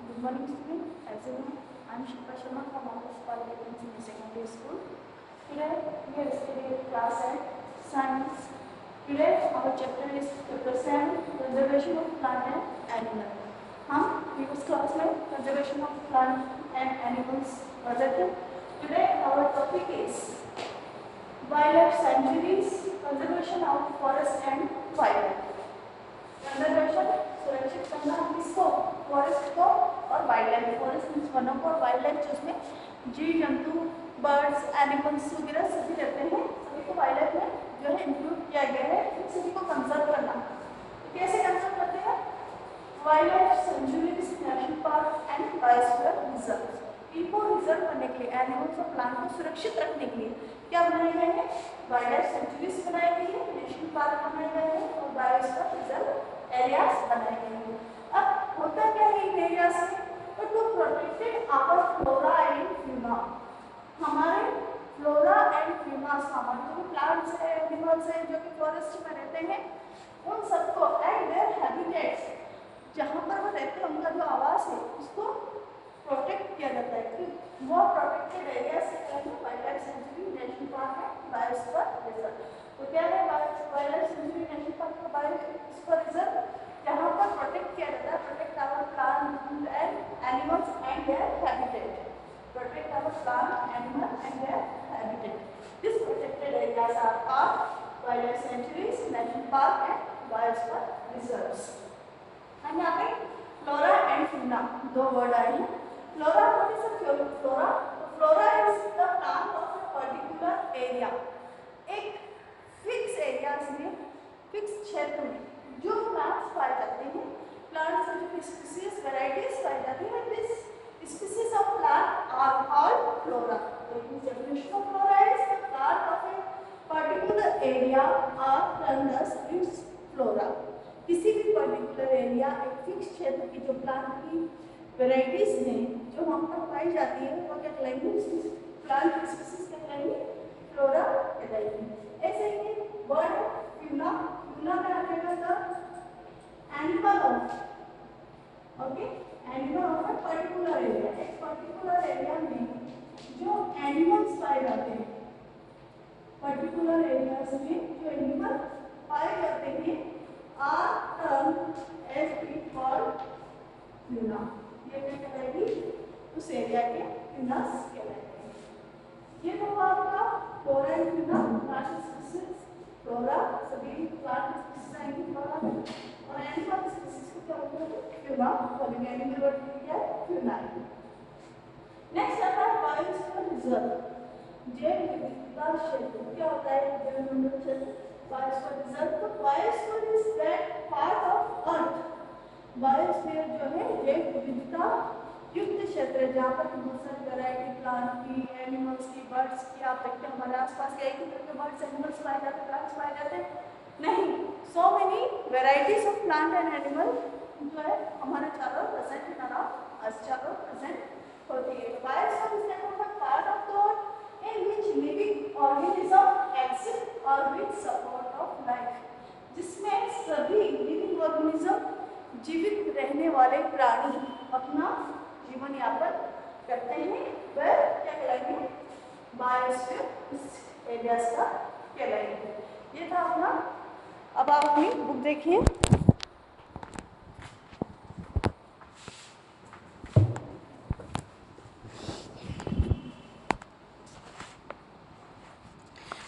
Good morning, students. Everyone, I am Shilpa Sharma from Office Polytechnic Senior Secondary School. Today we are studying class 8 Science. Today our chapter is chapter 7 Conservation of Plant and Animal. हम previous class में conservation of plant and animals पढ़ रहे थे. Today our topic is wildlife sanctuaries, conservation of forest and wildlife. Conservation सुरक्षित करना किसको, forest को और वाइल्ड लाइफ. फॉरेस्ट मीन्स वनों को और वाइल्ड लाइफ जिसमें जीव जंतु बर्ड्स एनिमल्स वगैरह सभी रहते हैं, सभी को वाइल्ड लाइफ में जो है इंक्लूड किया गया है. इन सभी को कंजर्व करना. तो कैसे कंजर्व करते हैं? Wild life sanctuaries, national park and biosphere reserve. इनको रिजर्व करने के लिए, एनिमल्स और प्लांट को सुरक्षित रखने के लिए क्या बनाए गए हैं? वाइल्ड लाइफ सेंचुरीज बनाई गई है, नेशनल पार्क बनाए गए हैं और बायोस्फीयर रिजर्व एरियाज बनाए गए हैं. अब होता क्या है इन एरियाज में? तो to protected our flora and fauna. हमारे फ्लोरा एंड फ्यूना, हमारे जो प्लांट्स है, एनिमल्स है जो कि फॉरेस्ट में रहते हैं, उन सबको एंड देयर हैबिटेट्स, जहाँ पर वो रहते हैं उनका जो आवास है उसको प्रोटेक्ट किया जाता है. कि वो प्रोटेक्टेड एरिया से wild life sanctuary, national park है, बायोस्फीयर रिजर्व. तो क्या है wild life sanctuary, national park और बायोस्फीयर रिजर्व? जहाँ पर प्रोटेक्ट किया जाता है, protect our plant and animals and their habitat. Protect our plant, animal and their habitat. This protected areas are wild life sanctuaries, national park and biosphere reserves. हम यहाँ पे flora and fauna दो word आए हैं. Flora what is a flora? Flora is the plant of a particular area. एक fix areas में, fix क्षेत्र में जो प्लांट्स पाए जाते हैं, प्लांट्स में जो स्पीसीज वैरायटीज पाई जाती है, this species of plant are called flora. तो in definition of flora is the plant of a particular area are termed as its flora. किसी भी पर्टिकुलर एरिया, एक फिक्स क्षेत्र की जो प्लांट की वैरायटीज हैं जो वहाँ पर पाई जाती है, वो क्या कहलाएंगे? प्लांट स्पीसीज कहलाएंगे, फ्लोरा कहलाएंगे. ऐसे ही वर्ड फ्यूना, फ्यूना का रहेगा the animal of, okay, animal of a particular area. एक पर्टिकुलर एरिया में जो एनिमल्स पाए जाते हैं, पर्टिकुलर एरियाज में जो एनिमल पाए जाते हैं are termed as it called fauna. ये क्या कहलाएगी? उस एरिया के फ्यूनास कहलाते हैं. ये तो आपका flora and fauna, plant species, flora सभी प्लांट स्पीसीज आएंगे फ्लोरा में, और एनिमल स्पीसीज को क्या बोलते हैं? फ्यूना. बोलेंगे एनिमल वर्ड क्या है? फ्यूना. नेक्स्ट आता है बायोस्फीयर रिजर्व. जैव विविधता क्षेत्र. क्या होता है जैव विविधता क्षेत्र? Biosphere reserve. तो biosphere is that part of earth. Biosphere जो है जैव विविधता युक्त क्षेत्र है, जहाँ पर बहुत सारी वैरायटी प्लांट की, एनिमल्स की, बर्ड्स की. आप देखते हैं हमारे आसपास एक ही तरह के बर्ड्स, एनिमल्स पाए जाते हैं, प्लांट्स पाए जाते हैं? नहीं. So many varieties of plant and animal जो है हमारे चारों प्रेजेंट इन अराउंड अस, चारों प्रेजेंट होती है. Biosphere is that part of the earth in which living organism exist or with support of life. जिसमें सभी लिविंग ऑर्गेनिज्म, जीवित रहने वाले प्राणी अपना जीवन यापन करते हैं, वह क्या कहलाएंगे? बायोस्फीयर एरियाज का कहलाएंगे. ये था अपना. अब आप अपनी बुक देखिए.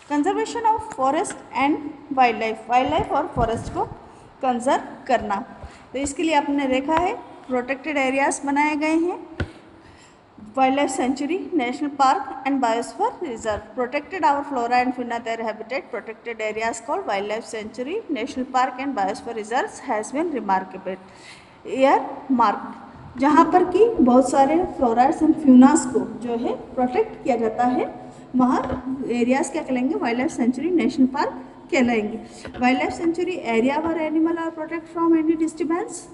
Conservation of forest and wild life. Wild life और फॉरेस्ट को कंजर्व करना. तो इसके लिए आपने देखा है प्रोटेक्टेड एरियाज बनाए गए हैं, wild life sanctuary, national park and biosphere reserve. Protected our flora and fauna, their habitat. Protected areas called wild life sanctuary, national park and biosphere reserve has been remarkable earmarked. जहाँ पर कि बहुत सारे floras and फ्यूनास को जो है protect किया जाता है, वहाँ एरियाज क्या कहलाएंगे? Wild life sanctuary, national park कहलाएंगे. Wild life sanctuary area where animal are protect from any disturbance.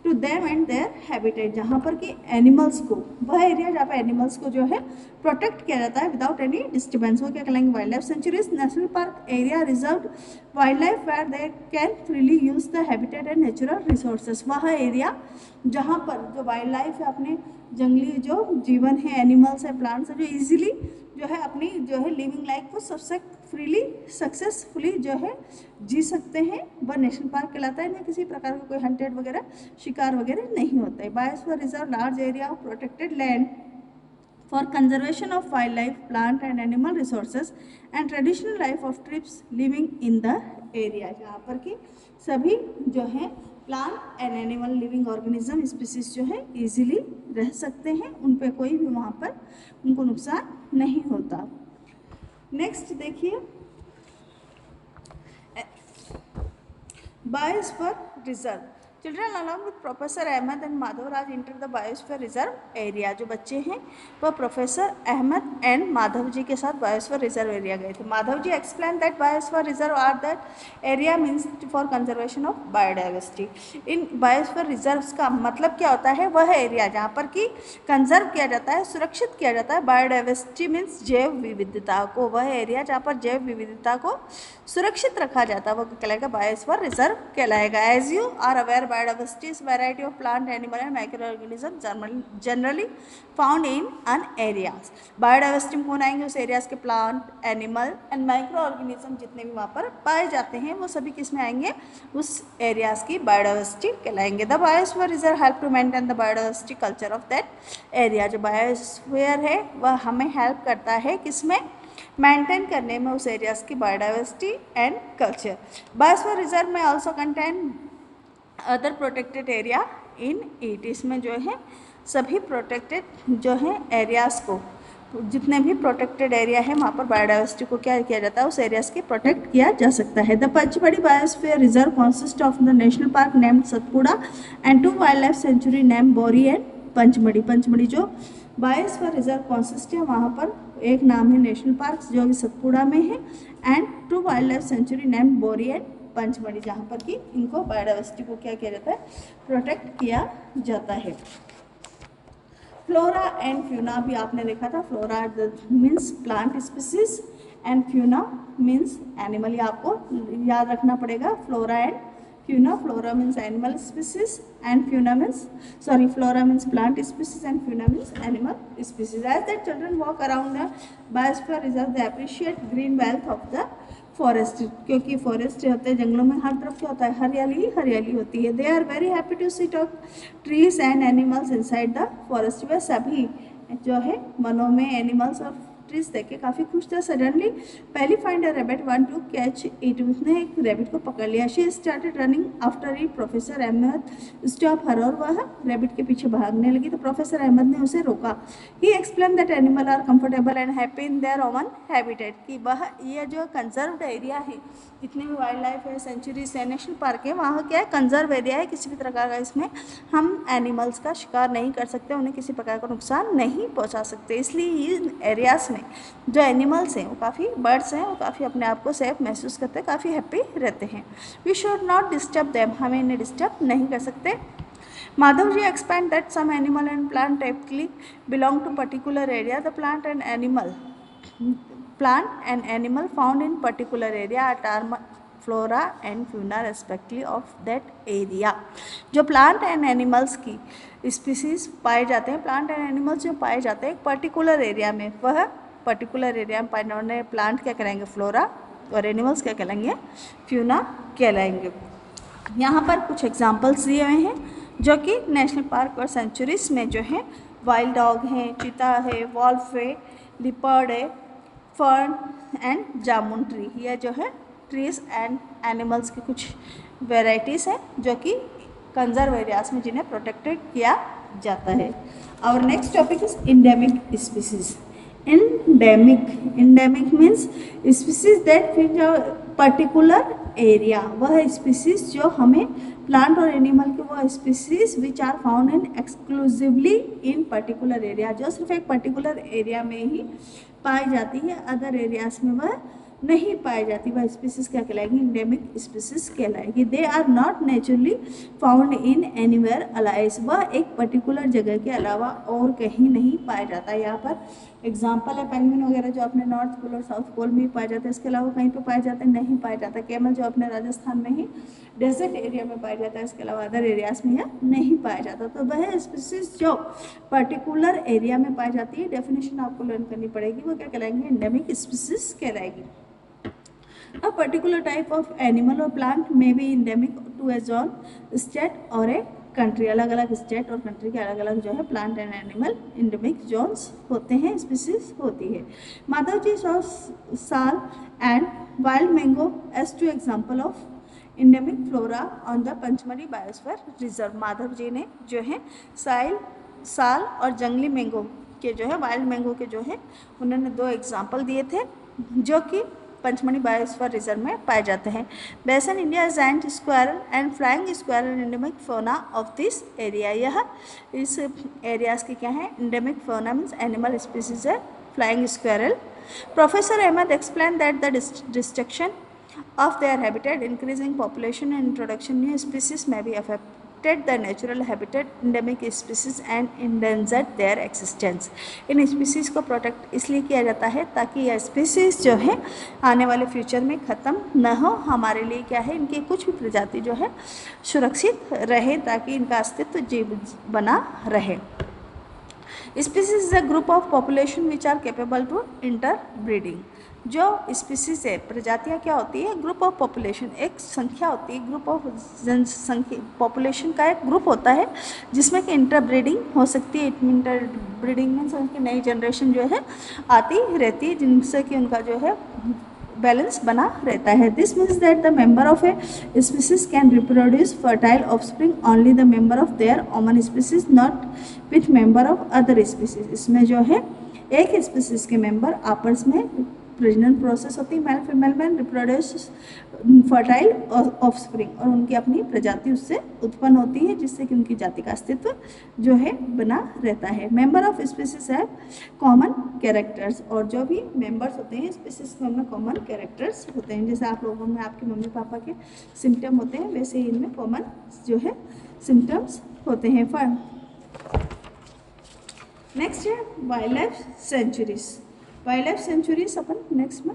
To them and their habitat, जहाँ पर कि एनिमल्स को, वह एरिया जहाँ पर एनिमल्स को जो है प्रोटेक्ट किया जाता है विदाउट एनी डिस्टर्बेंस, वो क्या कहलाएंगे wild life sanctuaries. National park area reserve wildlife where they can freely use the habitat and natural resources, वह एरिया जहाँ पर जो वाइल्ड लाइफ है, अपने जंगली जो जीवन है, एनिमल्स है, प्लांट्स है, जो इजीली जो है अपनी जो है लिविंग लाइफ को सबसे फ्रीली सक्सेसफुली जो है जी सकते हैं, वह नेशनल पार्क कहलाता है। इनमें किसी प्रकार का कोई हंटेड वगैरह शिकार वगैरह नहीं होता है। Biosphere reserve large area of protected land for conservation of wildlife, plant and animal resources and traditional life of tribes living in the area, जहाँ पर कि सभी जो है plant and animal living organism species जो है easily रह सकते हैं, उन पे कोई भी वहाँ पर उनको नुकसान नहीं होता। नेक्स्ट देखिए biosphere reserve. Children along with professor Ahmad and Madhav Raj enter the biosphere reserve area, जो बच्चे हैं वह प्रोफेसर अहमद एंड माधव जी के साथ बायोस्फीयर रिजर्व एरिया गए थे। Madhav ji explain that biosphere reserve are that area means for conservation of biodiversity. इन बायोस्फीयर रिजर्व्स का मतलब क्या होता है, वह एरिया जहाँ पर कि कंजर्व किया जाता है, सुरक्षित किया जाता है, बायोडाइवर्सिटी मीन्स जैव विविधता को, वह एरिया जहाँ पर जैव विविधता को सुरक्षित रखा जाता है, वह कहलाएगा बायोस्फीयर रिजर्व कहलाएगा। As you are aware, biodiversity is variety of plant, animal and microorganisms generally found in an areas। Biodiversity में कौन आएंगे, उस एरियाज के plant, animal and micro organism जितने भी वहाँ पर पाए जाते हैं वो सभी किस में आएंगे, उस एरियाज की बायोडाइवर्सिटी कहलाएंगे। The biosphere reserve help to maintain the biodiversity culture of that area, जो बायोस्फीयर है वह हमें हेल्प करता है किसमें, मेंटेन करने में उस एरियाज की biodiversity and culture. Biosphere reserve में also contain other protected area in it, इसमें जो है सभी प्रोटेक्टेड जो है एरियाज़ को, जितने भी प्रोटेक्टेड एरिया है वहाँ पर बायोडाइवर्सिटी को क्या किया जाता है, उस एरियाज़ की प्रोटेक्ट किया जा सकता है। The Pachmarhi biosphere reserve consist of the national park named Satpura and 2 wild life sanctuary name बोरी एंड पंचमढ़ी। पंचमढ़ी जो बायोस्फीयर रिजर्व कॉन्सिस्ट है, वहाँ पर एक नाम है नेशनल पार्क जो कि सतपुड़ा में है, and 2 wild life sanctuary name बोरी एंड पंचमढ़ी, जहाँ पर कि इनको बायोडाइवर्सिटी को क्या किया जाता है, प्रोटेक्ट किया जाता है। फ्लोरा एंड फ्यूना भी आपने देखा था, flora means plant species and fauna means animal, ये आपको याद रखना पड़ेगा। Flora and fauna, flora means animal species and fauna means flora means plant species and fauna means animal species. As that children walk around the biosphere reserve they appreciate green wealth of the forest, क्योंकि forest होते हैं जंगलों में हर तरफ क्या होता है, हरियाली ही हरियाली होती है। They are very happy to see talk trees and animals inside the forest, वे सभी जो है वनों में एनिमल्स और ट्रीज देख के काफ़ी खुश थे। सडनली पहली find a rabbit want to catch it, उसने एक रैबिट को पकड़ लिया। She started running after it, professor Ahmed stop her, और वह रैबिट के पीछे भागने लगी तो प्रोफेसर अहमद ने उसे रोका। He explain that animal are comfortable and happy in their own habitat, कि वह ये जो कंजर्व्ड एरिया है, जितने भी वाइल्ड लाइफ है, सेंचुरीज है, नेशनल पार्क है, वहाँ क्या है, कंजर्व एरिया है, किसी भी प्रकार का इसमें हम एनिमल्स का शिकार नहीं कर सकते, उन्हें किसी प्रकार का नुकसान नहीं पहुँचा सकते। इसलिए इन एरियाज़ में जो एनिमल्स हैं, वो काफ़ी बर्ड्स हैं, वो काफ़ी अपने आप को सेफ महसूस करते हैं, काफ़ी हैप्पी रहते हैं। We should not disturb them, हमें इन्हें डिस्टर्ब नहीं कर सकते। Madhav ji expand that some animal and plant typically belong to particular area, the plant and animal found in particular area are termed flora and fauna respectively of that area। जो plant and animals की species पाए जाते हैं, plant and animals जो पाए जाते हैं एक पर्टिकुलर एरिया में, वह पर्टिकुलर एरिया में पाए जाने प्लांट क्या कहलाएंगे, फ्लोरा, और एनिमल्स क्या कहलाएंगे, फ्यूना कहलाएंगे। यहाँ पर कुछ एग्जाम्पल्स दिए हुए हैं जो कि नेशनल पार्क और सेंचुरीज में जो है वाइल्ड डॉग हैं, चीता है, वॉल्फ है, लिपर्ड है, फर्न एंड जामुन ट्री, यह जो है ट्रीज एंड एनिमल्स की कुछ वेराइटीज़ हैं जो कि कंजर्व एरियाज में जिन्हें प्रोटेक्टेड किया जाता है। और next topic is endemic species. Endemic means species that fit a particular area, वह स्पीसीज जो हमें प्लांट और एनिमल के वो species which are found in exclusively in particular area, जो सिर्फ एक पर्टिकुलर एरिया में ही पाई जाती है, अदर एरियाज में वह नहीं पाई जाती वह स्पीसीज क्या कहलाएगी, इंडेमिक स्पीसीज कहलाएगी। They are not naturally found in anywhere else, वह एक पर्टिकुलर जगह के अलावा और कहीं नहीं पाया जाता। यहाँ पर एग्जाम्पल है पेंगुइन वगैरह जो अपने नॉर्थ पोल और साउथ पोल में ही पाए जाते हैं, इसके अलावा कहीं पे पाए जाते हैं, नहीं पाया जाता। कैमल जो अपने राजस्थान में ही डेजर्ट एरिया में पाया जाता है, इसके अलावा अदर एरियाज में यह नहीं पाया जाता। तो वह स्पीसीज जो पर्टिकुलर एरिया में पाई जाती है, डेफिनेशन आपको लर्न करनी पड़ेगी, वो क्या कहलाएंगे, एंडेमिक स्पीसीज कहलाएगी। A particular type of animal or plant may be endemic to a zone, state or a country। अलग अलग स्टेट और कंट्री के अलग अलग जो है plant and animal endemic zones होते हैं, स्पीसीज होती है। Madhav ji saw sal and wild mango as two example of endemic flora on the Pachmarhi biosphere reserve. Madhav ji ने जो है साल और जंगली मैंगो के जो है, वाइल्ड मैंगो के जो है, उन्होंने 2 एग्जाम्पल दिए थे जो कि पंचमढ़ी बायोस्फीयर रिजर्व में पाए जाते हैं। बेसन India giant squirrel and flying squirrel endemic fauna of this area. यह इस एरियाज के क्या है, endemic fauna means animal species है flying squirrel. Professor Ahmed explain that the destruction of their habitat, increasing population and introduction new species may be affected the natural habitat, endemic species and endangered their existence। In species को protect इसलिए किया जाता है ताकि यह species जो है आने वाले फ्यूचर में ख़त्म न हो। हमारे लिए क्या है, इनकी कुछ भी प्रजाति जो है सुरक्षित रहे ताकि इनका अस्तित्व जीव बना रहे। Species is a group of population which are capable to interbreeding. जो स्पीसीज है, प्रजातियाँ क्या होती है, ग्रुप ऑफ पॉपुलेशन, एक संख्या होती है, ग्रुप ऑफ जनसंख्या, पॉपुलेशन का एक ग्रुप होता है जिसमें कि इंटर ब्रीडिंग हो सकती है। इंटर ब्रीडिंग मीन्स उनकी नई जनरेशन जो है आती रहती है जिनसे कि उनका जो है बैलेंस बना रहता है। This means that the member of a species can reproduce fertile offspring only the member of their own species, not with member of other species. इसमें जो है एक स्पीसीज के मेंबर आपस में प्रजनन प्रोसेस होती है, मेल फीमेल में रिप्रोड्यूस फर्टाइल ऑफस्प्रिंग, और उनकी अपनी प्रजाति उससे उत्पन्न होती है जिससे कि उनकी जाति का अस्तित्व जो है बना रहता है। मेंबर ऑफ स्पीसीज है कॉमन कैरेक्टर्स, और जो भी मेंबर्स होते हैं स्पीसीज में उनमें कॉमन कैरेक्टर्स होते हैं। जैसे आप लोगों में आपके मम्मी पापा के सिम्टम होते हैं, वैसे ही इनमें कॉमन जो है सिम्टम्स होते हैं। नेक्स्ट है wild life sanctuaries. Wild life sanctuaries अपन नेक्स्ट में